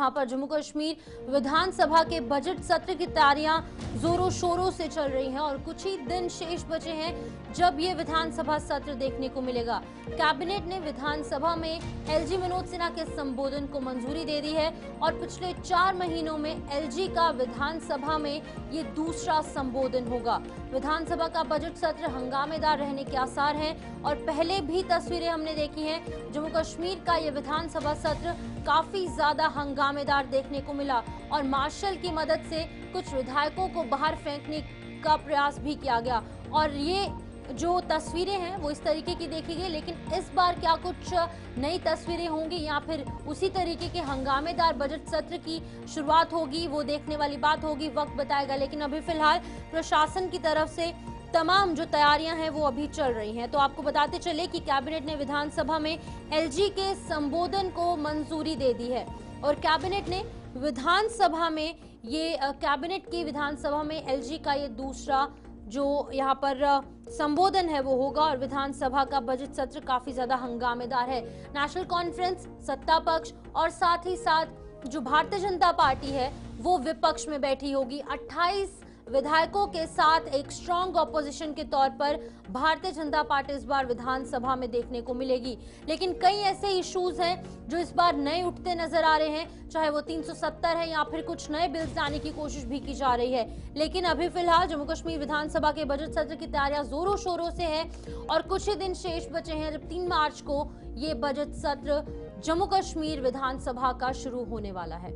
जहां पर जम्मू कश्मीर विधानसभा के बजट सत्र की तैयारियां जोरों शोरों से चल रही हैं और कुछ ही दिन शेष बचे हैं जब ये विधानसभा सत्र देखने को मिलेगा। कैबिनेट ने विधानसभा में एलजी मनोज सिन्हा के संबोधन को मंजूरी दे दी है और पिछले 4 महीनों में एलजी का विधानसभा में ये दूसरा संबोधन होगा। विधानसभा का बजट सत्र हंगामेदार रहने के आसार हैं और पहले भी तस्वीरें हमने देखी हैं। जम्मू कश्मीर का ये विधानसभा सत्र काफी ज्यादा हंगामेदार देखने को मिला और मार्शल की मदद से कुछ विधायकों को बाहर फेंकने का प्रयास भी किया गया और ये जो तस्वीरें हैं वो इस तरीके की देखी गई। लेकिन इस बार क्या कुछ नई तस्वीरें होंगी या फिर उसी तरीके के हंगामेदार बजट सत्र की शुरुआत होगी, वो देखने वाली बात होगी, वक्त बताएगा। लेकिन अभी फिलहाल प्रशासन की तरफ से तमाम जो तैयारियां हैं वो अभी चल रही हैं। तो आपको बताते चले कि कैबिनेट ने विधानसभा में एलजी के संबोधन को मंजूरी दे दी है और कैबिनेट ने विधानसभा में कैबिनेट की विधानसभा में एलजी का ये दूसरा जो यहाँ पर संबोधन है वो होगा और विधानसभा का बजट सत्र काफी ज्यादा हंगामेदार है। नेशनल कॉन्फ्रेंस, सत्ता पक्ष और साथ ही साथ जो भारतीय जनता पार्टी है वो विपक्ष में बैठी होगी। 28 विधायकों के साथ एक स्ट्रॉन्ग ऑपोजिशन के तौर पर भारतीय जनता पार्टी इस बार विधानसभा में देखने को मिलेगी। लेकिन कई ऐसे इश्यूज हैं जो इस बार नए उठते नजर आ रहे हैं, चाहे वो 370 है या फिर कुछ नए बिल्स लाने की कोशिश भी की जा रही है। लेकिन अभी फिलहाल जम्मू कश्मीर विधानसभा के बजट सत्र की तैयारियां जोरों शोरों से है और कुछ ही दिन शेष बचे हैं जब 3 मार्च को ये बजट सत्र जम्मू कश्मीर विधानसभा का शुरू होने वाला है।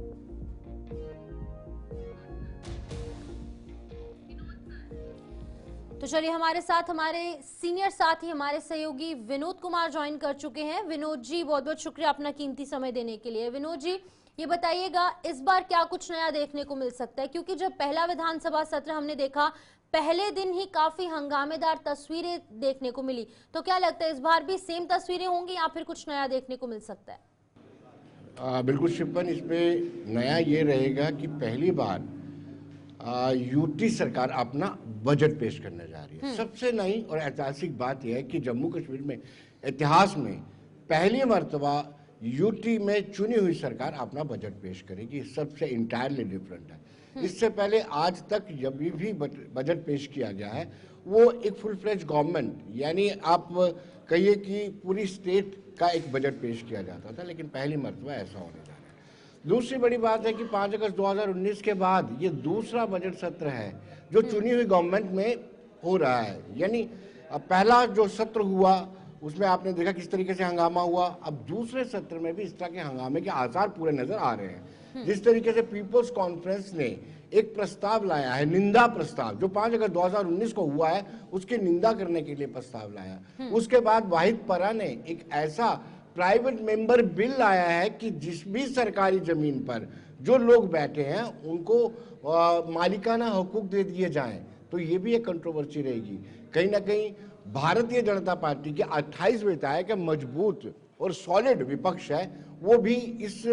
तो चलिए हमारे साथ हमारे सीनियर साथी, हमारे सहयोगी विनोद कुमार ज्वाइन कर चुके हैं। विनोद जी, बहुत बहुत शुक्रिया अपना कीमती समय देने के लिए। विनोद जी, ये बताइएगा इस बार क्या कुछ नया देखने को मिल सकता है, क्योंकि जब पहला विधानसभा सत्र हमने देखा पहले दिन ही काफी हंगामेदार तस्वीरें देखने को मिली, तो क्या लगता है इस बार भी सेम तस्वीरें होंगी या फिर कुछ नया देखने को मिल सकता है? बिल्कुल शिवपन, इसमें नया ये रहेगा कि पहली बार यूटी सरकार अपना बजट पेश करने जा रही है। सबसे नई और ऐतिहासिक बात यह है कि जम्मू कश्मीर में इतिहास में पहली मर्तबा यूटी में चुनी हुई सरकार अपना बजट पेश करेगी। सबसे इंटायरली डिफरेंट है। इससे पहले आज तक जब भी बजट पेश किया गया है वो एक फुल फ्लेज गवर्नमेंट, यानी आप कहिए कि पूरी स्टेट का एक बजट पेश किया जाता था, लेकिन पहली मर्तबा ऐसा होने जा रहा है। दूसरी बड़ी बात है कि 5 अगस्त 2019 के बाद ये दूसरा बजट सत्र है जो चुनी हुई गवर्नमेंट में हो रहा है। यानी पहला जो सत्र हुआ उसमें आपने देखा किस तरीके से हंगामा हुआ, अब दूसरे सत्र में भी इस तरह के हंगामे के आसार पूरे नजर आ रहे हैं। जिस तरीके से पीपल्स कॉन्फ्रेंस ने एक प्रस्ताव लाया है, निंदा प्रस्ताव, जो 5 अगस्त 2019 को हुआ है उसकी निंदा करने के लिए प्रस्ताव लाया। उसके बाद वाहिद परा ने एक ऐसा प्राइवेट मेंबर बिल लाया है कि जिस भी सरकारी जमीन पर जो लोग बैठे हैं उनको मालिकाना हकूक दे दिए जाएं, तो ये भी एक कंट्रोवर्सी रहेगी। कहीं ना कहीं भारतीय जनता पार्टी के 28 विधायक मजबूत और सॉलिड विपक्ष है, वो भी इस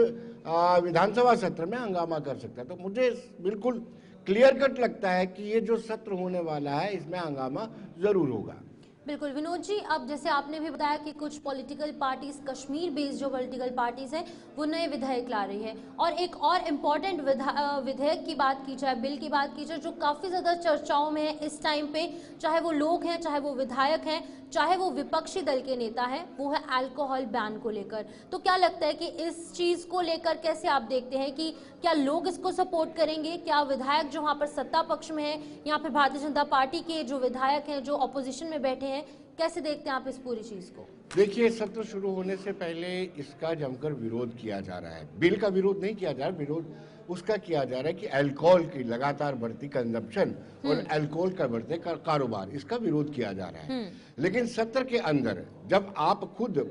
विधानसभा सत्र में हंगामा कर सकता है। तो मुझे बिल्कुल क्लियर कट लगता है कि ये जो सत्र होने वाला है इसमें हंगामा जरूर होगा। बिल्कुल विनोद जी, अब जैसे आपने भी बताया कि कुछ पॉलिटिकल पार्टीज, कश्मीर बेस्ड जो पॉलिटिकल पार्टीज हैं वो नए विधेयक ला रही है और एक और इम्पॉर्टेंट विधेयक की बात की जाए, बिल की बात की जाए जो काफ़ी ज़्यादा चर्चाओं में है इस टाइम पे, चाहे वो लोग हैं, चाहे वो विधायक हैं, चाहे वो विपक्षी दल के नेता हैं, वो है अल्कोहल बैन को लेकर। तो क्या लगता है कि इस चीज़ को लेकर कैसे आप देखते हैं कि क्या लोग इसको सपोर्ट करेंगे? क्या विधायक जो वहाँ पर सत्ता पक्ष में है या फिर भारतीय जनता पार्टी के जो विधायक हैं जो अपोजिशन में बैठे हैं, कैसे देखते हैं आप इस पूरी चीज को? देखिए, सत्र शुरू होने से पहले इसका जमकर विरोध किया जा रहा है। बिल का विरोध नहीं किया जा रहा, विरोध उसका किया जा रहा है कि अल्कोहल की लगातार बढ़ती कंजप्शन और अल्कोहल का बढ़ते कारोबार, इसका विरोध किया जा रहा है। लेकिन सत्र के अंदर जब आप खुद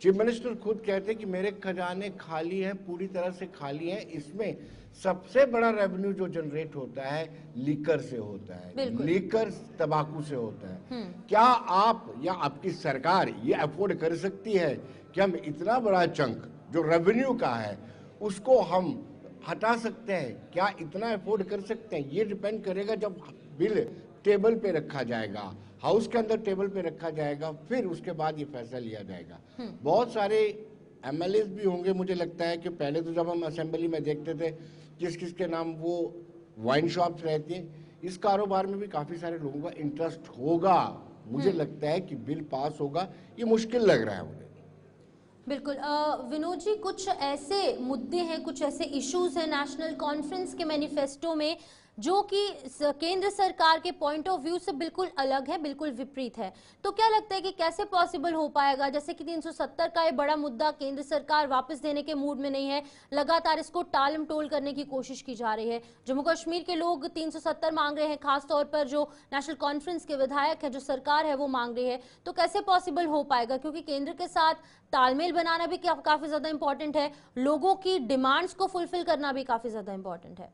चीफ मिनिस्टर खुद कहते हैं कि मेरे खजाने खाली हैं, पूरी तरह से खाली हैं, इसमें सबसे बड़ा रेवेन्यू जो जनरेट होता है लीकर से होता है, लीकर तंबाकू से होता है। क्या आप या आपकी सरकार ये अफोर्ड कर सकती है कि हम इतना बड़ा चंक जो रेवेन्यू का है उसको हम हटा सकते हैं? क्या इतना अफोर्ड कर सकते हैं? ये डिपेंड करेगा जब बिल टेबल पे रखा जाएगा, हाउस के अंदर टेबल पे रखा जाएगा, फिर उसके बाद ये फैसला लिया जाएगा। बहुत सारे एमएलए भी होंगे। मुझे लगता है कि पहले तो जब हम असेंबली में देखते थे किस किस के नाम वो वाइन शॉप्स रहती हैं, इस कारोबार में भी काफ़ी सारे लोगों का इंटरेस्ट होगा। मुझे लगता है कि बिल पास होगा, ये मुश्किल लग रहा है मुझे। बिल्कुल। विनोद जी, कुछ ऐसे मुद्दे हैं, कुछ ऐसे इश्यूज हैं नेशनल कॉन्फ्रेंस के मैनिफेस्टो में जो कि केंद्र सरकार के पॉइंट ऑफ व्यू से बिल्कुल अलग है, बिल्कुल विपरीत है। तो क्या लगता है कि कैसे पॉसिबल हो पाएगा? जैसे कि 370 का ये बड़ा मुद्दा केंद्र सरकार वापस देने के मूड में नहीं है, लगातार इसको टाल मटोल करने की कोशिश की जा रही है। जम्मू कश्मीर के लोग 370 मांग रहे हैं, खासतौर पर जो नेशनल कॉन्फ्रेंस के विधायक है, जो सरकार है वो मांग रही है। तो कैसे पॉसिबल हो पाएगा? क्योंकि केंद्र के साथ तालमेल बनाना भी काफी ज्यादा इंपॉर्टेंट है, लोगों की डिमांड्स को फुलफिल करना भी काफी ज्यादा इंपॉर्टेंट है।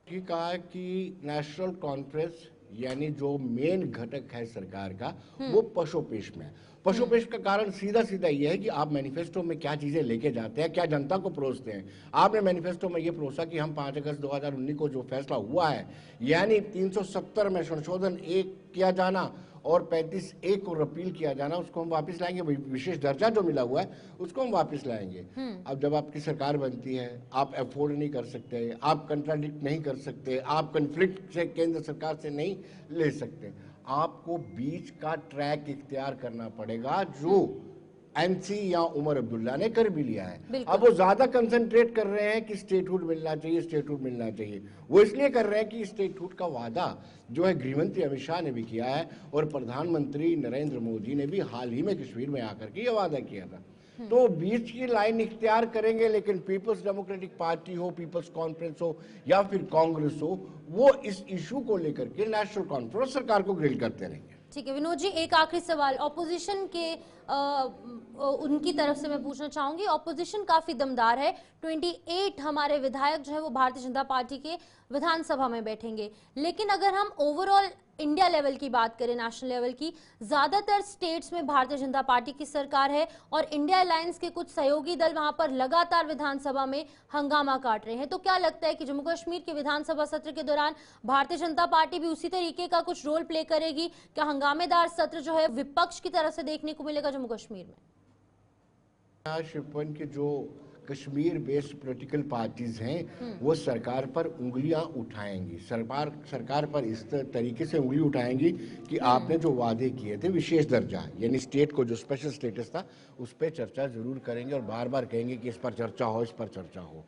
कि कहा कि नेशनल कॉन्फ्रेंस यानी जो मेन घटक है सरकार का, वो पशुपेश में है। पशुपेश का कारण सीधा सीधा ये है कि आप मैनिफेस्टो में क्या चीजें लेके जाते हैं, क्या जनता को परोसते हैं। आपने मैनिफेस्टो में ये परोसा कि हम 5 अगस्त 2019 को जो फैसला हुआ है, यानी 370 में संशोधन 1 किया जाना और 35A को रिपील किया जाना, उसको हम वापस लाएंगे। विशेष दर्जा जो मिला हुआ है उसको हम वापस लाएंगे। अब जब आपकी सरकार बनती है, आप अफोर्ड नहीं कर सकते, आप कंट्राडिक्ट नहीं कर सकते, आप कन्फ्लिक्ट से केंद्र सरकार से नहीं ले सकते, आपको बीच का ट्रैक इख्तियार करना पड़ेगा, जो एनसी या उमर अब्दुल्ला ने कर भी लिया है। अब वो ज्यादा कंसंट्रेट कर रहे हैं कि स्टेटहुड मिलना चाहिए, स्टेटहुड मिलना चाहिए। वो इसलिए कर रहे हैं कि स्टेटहुड का वादा जो है गृहमंत्री अमित शाह ने भी किया है और प्रधानमंत्री नरेंद्र मोदी ने भी हाल ही में कश्मीर में आकर के ये वादा किया था। तो बीच की लाइन इख्तियार करेंगे, लेकिन पीपल्स डेमोक्रेटिक पार्टी हो, पीपल्स कॉन्फ्रेंस हो या फिर कांग्रेस हो, वो इस इशू को लेकर के नेशनल कॉन्फ्रेंस सरकार को ग्रिल करते रहेंगे। ठीक है विनोद जी, एक आखिरी सवाल ऑपोजिशन के उनकी तरफ से मैं पूछना चाहूंगी। ऑपोजिशन काफी दमदार है, 28 हमारे विधायक जो है वो भारतीय जनता पार्टी के विधानसभा में बैठेंगे। लेकिन अगर हम ओवरऑल इंडिया लेवल की बात करें, नेशनल लेवल की, ज्यादातर स्टेट्स में भारतीय जनता पार्टी की सरकार है और इंडिया अलायंस के कुछ सहयोगी दल वहां पर लगातार विधानसभा में हंगामा काट रहे हैं। तो क्या लगता है कि जम्मू कश्मीर के विधानसभा सत्र के दौरान भारतीय जनता पार्टी भी उसी तरीके का कुछ रोल प्ले करेगी? क्या हंगामेदार सत्र जो है विपक्ष की तरफ से देखने को मिलेगा जम्मू कश्मीर में? शिवपन के जो कश्मीर बेस्ड पॉलिटिकल पार्टीज हैं वो सरकार पर उंगलियां उठाएंगी, सरकार पर इस तरीके से उंगली उठाएंगी कि आपने जो वादे किए थे विशेष दर्जा यानी स्टेट को जो स्पेशल स्टेटस था उस पर चर्चा जरूर करेंगे और बार बार कहेंगे कि इस पर चर्चा हो, इस पर चर्चा हो।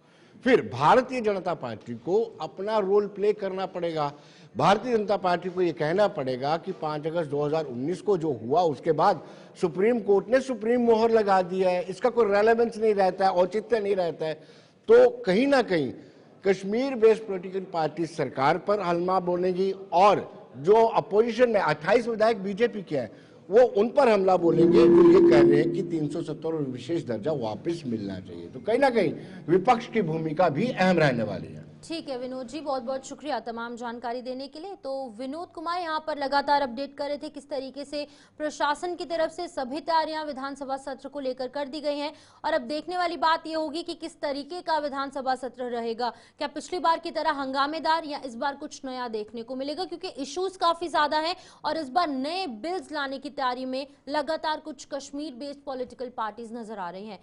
फिर भारतीय जनता पार्टी को अपना रोल प्ले करना पड़ेगा। भारतीय जनता पार्टी को यह कहना पड़ेगा कि 5 अगस्त 2019 को जो हुआ उसके बाद सुप्रीम कोर्ट ने सुप्रीम मोहर लगा दी है, इसका कोई रेलेवेंस नहीं रहता है, औचित्य नहीं रहता है। तो कहीं ना कहीं कश्मीर बेस्ड पॉलिटिकल पार्टी सरकार पर हल्ला बोलेंगी और जो अपोजिशन में 28 विधायक बीजेपी के हैं वो उन पर हमला बोलेंगे जो ये कह रहे हैं कि 370 और विशेष दर्जा वापस मिलना चाहिए। तो कहीं ना कहीं विपक्ष की भूमिका भी अहम रहने वाली है। ठीक है विनोद जी, बहुत बहुत शुक्रिया तमाम जानकारी देने के लिए। तो विनोद कुमार यहाँ पर लगातार अपडेट कर रहे थे किस तरीके से प्रशासन की तरफ से सभी तैयारियां विधानसभा सत्र को लेकर कर दी गई हैं और अब देखने वाली बात यह होगी कि किस तरीके का विधानसभा सत्र रहेगा। क्या पिछली बार की तरह हंगामेदार या इस बार कुछ नया देखने को मिलेगा? क्योंकि इश्यूज काफी ज्यादा हैं और इस बार नए बिल्स लाने की तैयारी में लगातार कुछ कश्मीर बेस्ड पॉलिटिकल पार्टीज नजर आ रही हैं।